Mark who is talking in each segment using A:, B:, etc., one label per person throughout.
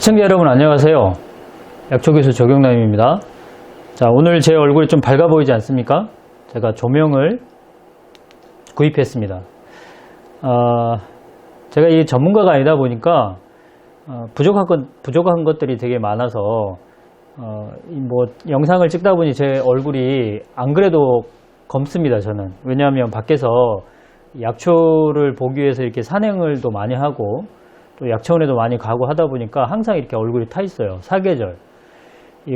A: 시청자 여러분 안녕하세요. 약초교수 조경남입니다. 자, 오늘 제 얼굴이 좀 밝아 보이지 않습니까? 제가 조명을 구입했습니다. 제가 이 전문가가 아니다 보니까 부족한 것들이 되게 많아서 뭐 영상을 찍다 보니 제 얼굴이 안 그래도 검습니다. 저는 왜냐하면 밖에서 약초를 보기 위해서 이렇게 산행을 또 많이 하고 또 약초원에도 많이 가고 하다 보니까 항상 이렇게 얼굴이 타 있어요. 사계절.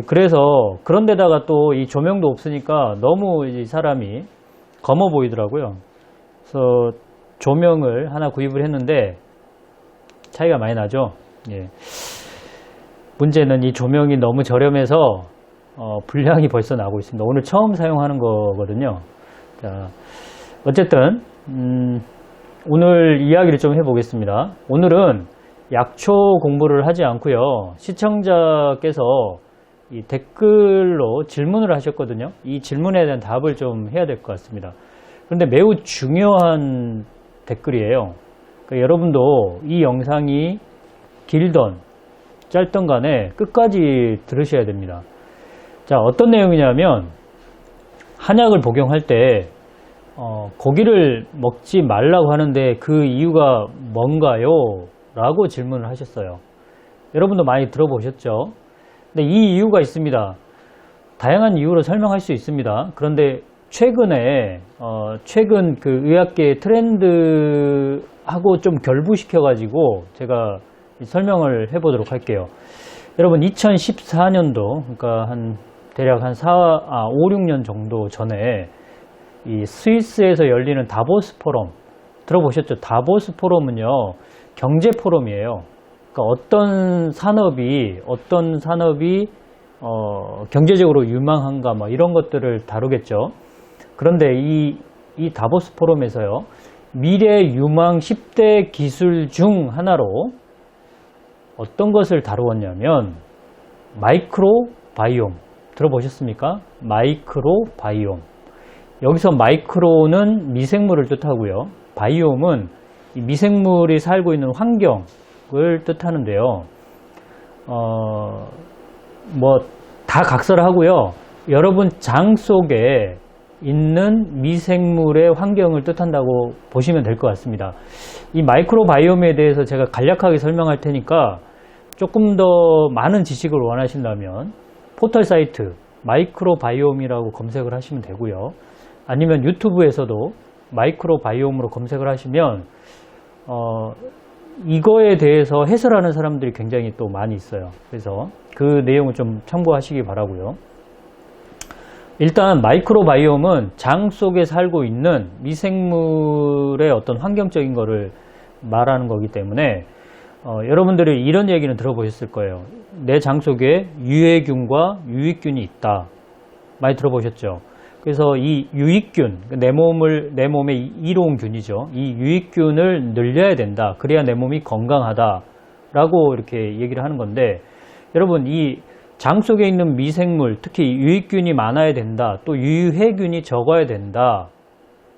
A: 그래서 그런데다가 또 이 조명도 없으니까 너무 이 사람이 검어 보이더라고요. 그래서 조명을 하나 구입을 했는데 차이가 많이 나죠. 예. 문제는 이 조명이 너무 저렴해서 불량이 벌써 나고 있습니다. 오늘 처음 사용하는 거거든요. 자, 어쨌든 오늘 이야기를 좀 해보겠습니다. 오늘은 약초 공부를 하지 않고요. 시청자께서 이 댓글로 질문을 하셨거든요. 이 질문에 대한 답을 좀 해야 될 것 같습니다. 그런데 매우 중요한 댓글이에요. 그러니까 여러분도 이 영상이 길던 짧던 간에 끝까지 들으셔야 됩니다. 자, 어떤 내용이냐면 한약을 복용할 때 고기를 먹지 말라고 하는데 그 이유가 뭔가요? 라고 질문을 하셨어요. 여러분도 많이 들어보셨죠? 근데 이 이유가 있습니다. 다양한 이유로 설명할 수 있습니다. 그런데 최근에 최근 그 의학계 트렌드하고 좀 결부시켜 가지고 제가 설명을 해보도록 할게요. 여러분 2014년도 그러니까 대략 한 5, 6년 정도 전에 이 스위스에서 열리는 다보스 포럼 들어보셨죠? 다보스 포럼은요 경제 포럼이에요. 그러니까 어떤 산업이 경제적으로 유망한가 뭐 이런 것들을 다루겠죠. 그런데 이 다보스 포럼에서요 미래 유망 10대 기술 중 하나로 어떤 것을 다루었냐면 마이크로바이옴 들어보셨습니까? 마이크로바이옴. 여기서 마이크로는 미생물을 뜻하고요. 바이옴은 이 미생물이 살고 있는 환경을 뜻하는데요. 뭐 다 각설하고요. 여러분 장 속에 있는 미생물의 환경을 뜻한다고 보시면 될 것 같습니다. 이 마이크로바이옴에 대해서 제가 간략하게 설명할 테니까 조금 더 많은 지식을 원하신다면 포털 사이트 마이크로바이옴이라고 검색을 하시면 되고요. 아니면 유튜브에서도 마이크로바이옴으로 검색을 하시면 이거에 대해서 해설하는 사람들이 굉장히 또 많이 있어요. 그래서 그 내용을 좀 참고하시기 바라고요. 일단 마이크로바이옴은 장 속에 살고 있는 미생물의 어떤 환경적인 거를 말하는 거기 때문에 여러분들이 이런 얘기는 들어보셨을 거예요. 내 장 속에 유해균과 유익균이 있다. 많이 들어보셨죠? 그래서 이 유익균, 내 몸의 이로운 균이죠. 이 유익균을 늘려야 된다. 그래야 내 몸이 건강하다라고 이렇게 얘기를 하는 건데, 여러분 이 장 속에 있는 미생물, 특히 유익균이 많아야 된다. 또 유해균이 적어야 된다.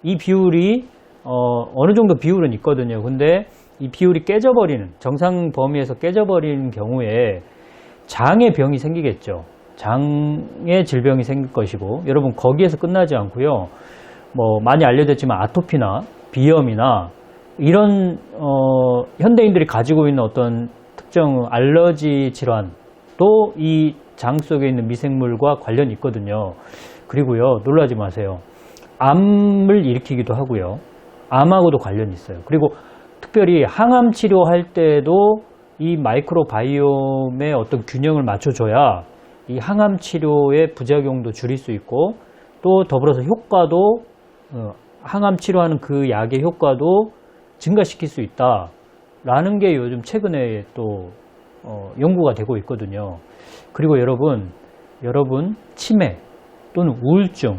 A: 이 비율이 어느 정도 비율은 있거든요. 근데 이 비율이 깨져버리는, 정상 범위에서 깨져버리는 경우에 장의 병이 생기겠죠. 장의 질병이 생길 것이고, 여러분 거기에서 끝나지 않고요. 뭐 많이 알려졌지만 아토피나 비염이나 이런 현대인들이 가지고 있는 어떤 특정 알러지 질환도 이 장 속에 있는 미생물과 관련이 있거든요. 그리고요, 놀라지 마세요. 암을 일으키기도 하고요. 암하고도 관련이 있어요. 그리고 특별히 항암 치료할 때도 이 마이크로바이옴의 어떤 균형을 맞춰줘야 이 항암 치료의 부작용도 줄일 수 있고, 또 더불어서 효과도 항암 치료하는 그 약의 효과도 증가시킬 수 있다라는 게 요즘 최근에 또 연구가 되고 있거든요. 그리고 여러분 치매 또는 우울증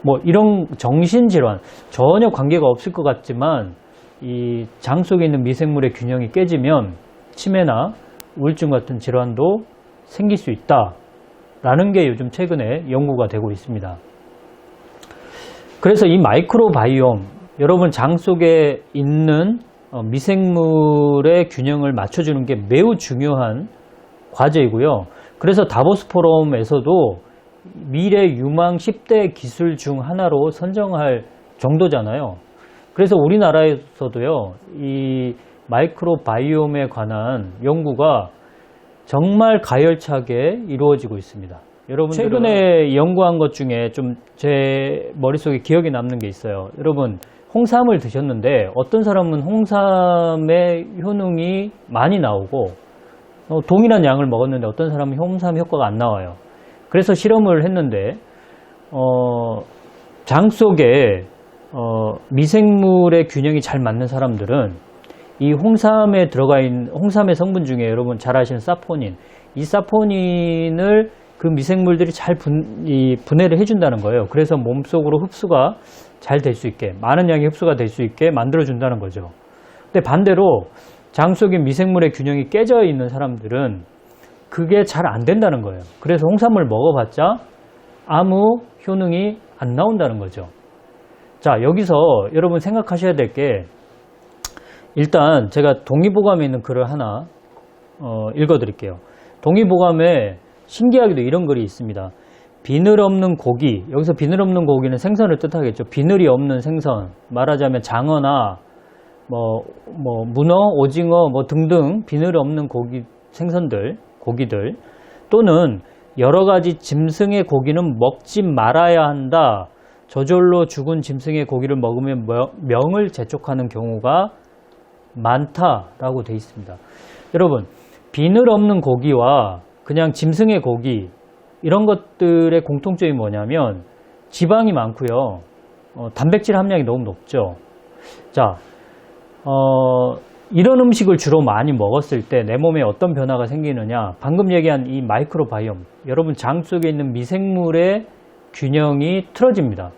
A: 뭐 이런 정신질환 전혀 관계가 없을 것 같지만 이 장 속에 있는 미생물의 균형이 깨지면 치매나 우울증 같은 질환도 생길 수 있다라는 게 요즘 최근에 연구가 되고 있습니다. 그래서 이 마이크로바이옴, 여러분 장 속에 있는 미생물의 균형을 맞춰주는 게 매우 중요한 과제이고요. 그래서 다보스 포럼에서도 미래 유망 10대 기술 중 하나로 선정할 정도잖아요. 그래서 우리나라에서도요, 이 마이크로바이옴에 관한 연구가 정말 가열차게 이루어지고 있습니다. 여러분 최근에 연구한 것 중에 좀 제 머릿속에 기억에 남는 게 있어요. 여러분 홍삼을 드셨는데 어떤 사람은 홍삼의 효능이 많이 나오고 동일한 양을 먹었는데 어떤 사람은 홍삼 효과가 안 나와요. 그래서 실험을 했는데 장 속에 미생물의 균형이 잘 맞는 사람들은 이 홍삼에 들어가 있는 홍삼의 성분 중에 여러분 잘 아시는 사포닌, 이 사포닌을 그 미생물들이 잘 분해를 해준다는 거예요. 그래서 몸속으로 흡수가 잘 될 수 있게, 많은 양이 흡수가 될 수 있게 만들어준다는 거죠. 근데 반대로 장 속에 미생물의 균형이 깨져 있는 사람들은 그게 잘 안 된다는 거예요. 그래서 홍삼을 먹어봤자 아무 효능이 안 나온다는 거죠. 자, 여기서 여러분 생각하셔야 될 게, 일단 제가 동의보감에 있는 글을 하나 읽어드릴게요. 동의보감에 신기하게도 이런 글이 있습니다. 비늘 없는 고기, 여기서 비늘 없는 고기는 생선을 뜻하겠죠. 비늘이 없는 생선, 말하자면 장어나 문어, 오징어 등등 비늘 없는 고기, 생선들, 고기들, 또는 여러 가지 짐승의 고기는 먹지 말아야 한다. 저절로 죽은 짐승의 고기를 먹으면 명을 재촉하는 경우가 많다라고 되어 있습니다. 여러분, 비늘 없는 고기와 그냥 짐승의 고기, 이런 것들의 공통점이 뭐냐면 지방이 많고요. 단백질 함량이 너무 높죠. 자, 이런 음식을 주로 많이 먹었을 때 내 몸에 어떤 변화가 생기느냐. 방금 얘기한 이 마이크로바이옴, 여러분 장 속에 있는 미생물의 균형이 틀어집니다.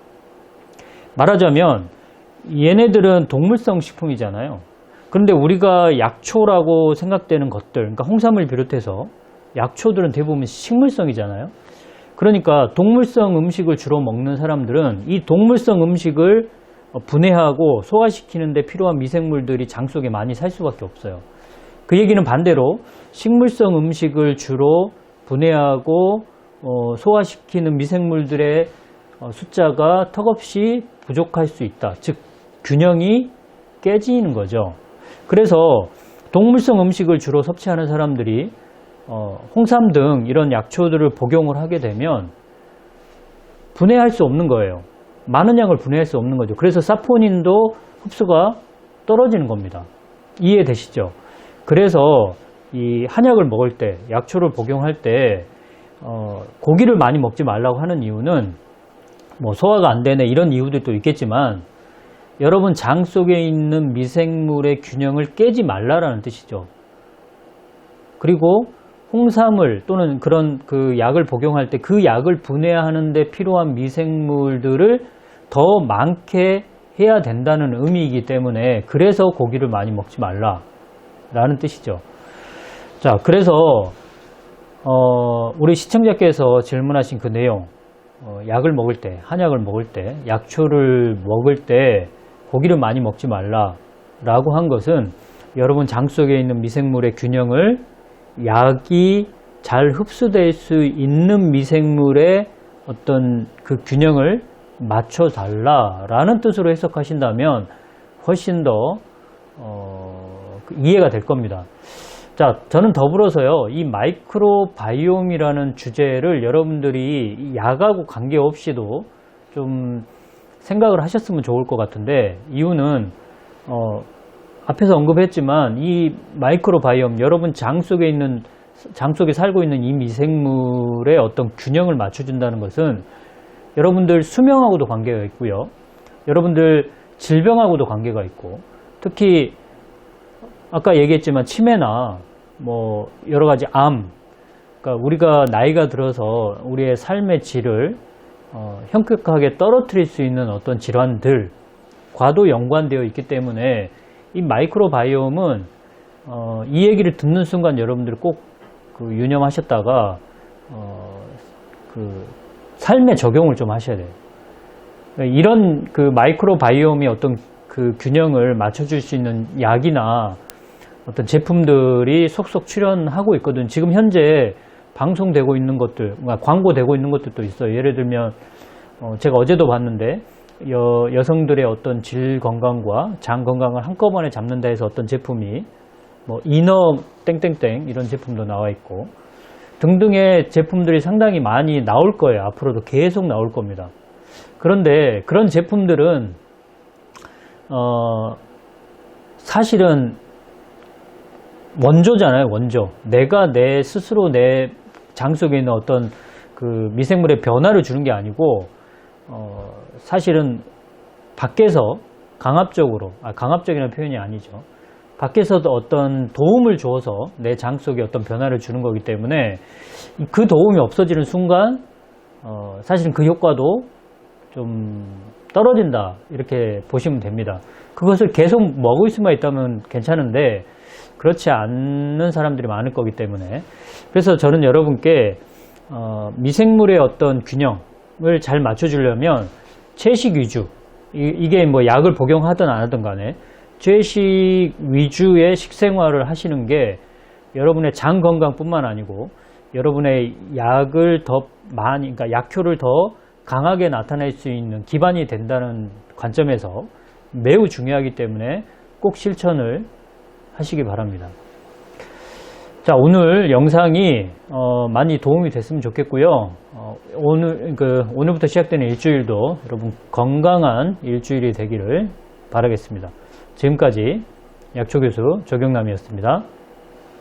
A: 말하자면 얘네들은 동물성 식품이잖아요. 그런데 우리가 약초라고 생각되는 것들, 그러니까 홍삼을 비롯해서 약초들은 대부분 식물성이잖아요. 그러니까 동물성 음식을 주로 먹는 사람들은 이 동물성 음식을 분해하고 소화시키는 데 필요한 미생물들이 장 속에 많이 살 수밖에 없어요. 그 얘기는 반대로 식물성 음식을 주로 분해하고 소화시키는 미생물들의 숫자가 턱없이 부족할 수 있다. 즉 균형이 깨지는 거죠. 그래서 동물성 음식을 주로 섭취하는 사람들이 홍삼 등 이런 약초들을 복용을 하게 되면 분해할 수 없는 거예요. 많은 양을 분해할 수 없는 거죠. 그래서 사포닌도 흡수가 떨어지는 겁니다. 이해되시죠? 그래서 이 한약을 먹을 때, 약초를 복용할 때 고기를 많이 먹지 말라고 하는 이유는 소화가 안 되네 이런 이유들도 있겠지만, 여러분 장 속에 있는 미생물의 균형을 깨지 말라라는 뜻이죠. 그리고 홍삼을 또는 그런 그 약을 복용할 때 그 약을 분해하는 데 필요한 미생물들을 더 많게 해야 된다는 의미이기 때문에, 그래서 고기를 많이 먹지 말라라는 뜻이죠. 자, 그래서 우리 시청자께서 질문하신 그 내용, 약을 먹을 때, 한약을 먹을 때, 약초를 먹을 때 고기를 많이 먹지 말라라고 한 것은 여러분 장 속에 있는 미생물의 균형을, 약이 잘 흡수될 수 있는 미생물의 어떤 그 균형을 맞춰달라라는 뜻으로 해석하신다면 훨씬 더 이해가 될 겁니다. 자, 저는 더불어서요, 이 마이크로바이옴이라는 주제를 여러분들이 약하고 관계없이도 좀 생각을 하셨으면 좋을 것 같은데, 이유는 앞에서 언급했지만 이 마이크로바이옴, 여러분 장 속에 살고 있는 이 미생물의 어떤 균형을 맞춰준다는 것은 여러분들 수명하고도 관계가 있고요, 여러분들 질병하고도 관계가 있고, 특히 아까 얘기했지만 치매나 여러 가지 암, 그러니까 우리가 나이가 들어서 우리의 삶의 질을 현격하게 떨어뜨릴 수 있는 어떤 질환들과도 연관되어 있기 때문에 이 마이크로바이옴은 이 얘기를 듣는 순간 여러분들이 꼭 유념하셨다가 삶에 적용을 좀 하셔야 돼요. 이런 그 마이크로바이옴이 어떤 그 균형을 맞춰줄 수 있는 약이나 어떤 제품들이 속속 출현하고 있거든. 지금 현재 방송되고 있는 것들, 광고되고 있는 것들도 있어요. 예를 들면 제가 어제도 봤는데 여성들의 어떤 질 건강과 장 건강을 한꺼번에 잡는다 해서 어떤 제품이 뭐 이너 땡땡땡 이런 제품도 나와 있고 등등의 제품들이 상당히 많이 나올 거예요. 앞으로도 계속 나올 겁니다. 그런데 그런 제품들은 사실은 원조잖아요. 원조. 내가 내 스스로 내 장 속에 있는 어떤 그 미생물의 변화를 주는 게 아니고 사실은 밖에서 강압적으로, 강압적이라는 표현이 아니죠. 밖에서도 어떤 도움을 줘서 내 장 속에 어떤 변화를 주는 거기 때문에 그 도움이 없어지는 순간 사실은 그 효과도 좀 떨어진다 이렇게 보시면 됩니다. 그것을 계속 먹을 수만 있다면 괜찮은데 그렇지 않는 사람들이 많을 거기 때문에 그래서 저는 여러분께 미생물의 어떤 균형을 잘 맞춰주려면 채식 위주 이게 뭐 약을 복용하든 안 하든 간에 채식 위주의 식생활을 하시는 게 여러분의 장 건강뿐만 아니고 여러분의 약을 더 많이, 그러니까 약효를 더 강하게 나타낼 수 있는 기반이 된다는 관점에서 매우 중요하기 때문에 꼭 실천을 하시기 바랍니다. 자, 오늘 영상이 많이 도움이 됐으면 좋겠고요. 오늘부터 시작되는 일주일도 여러분 건강한 일주일이 되기를 바라겠습니다. 지금까지 약초교수 조경남이었습니다.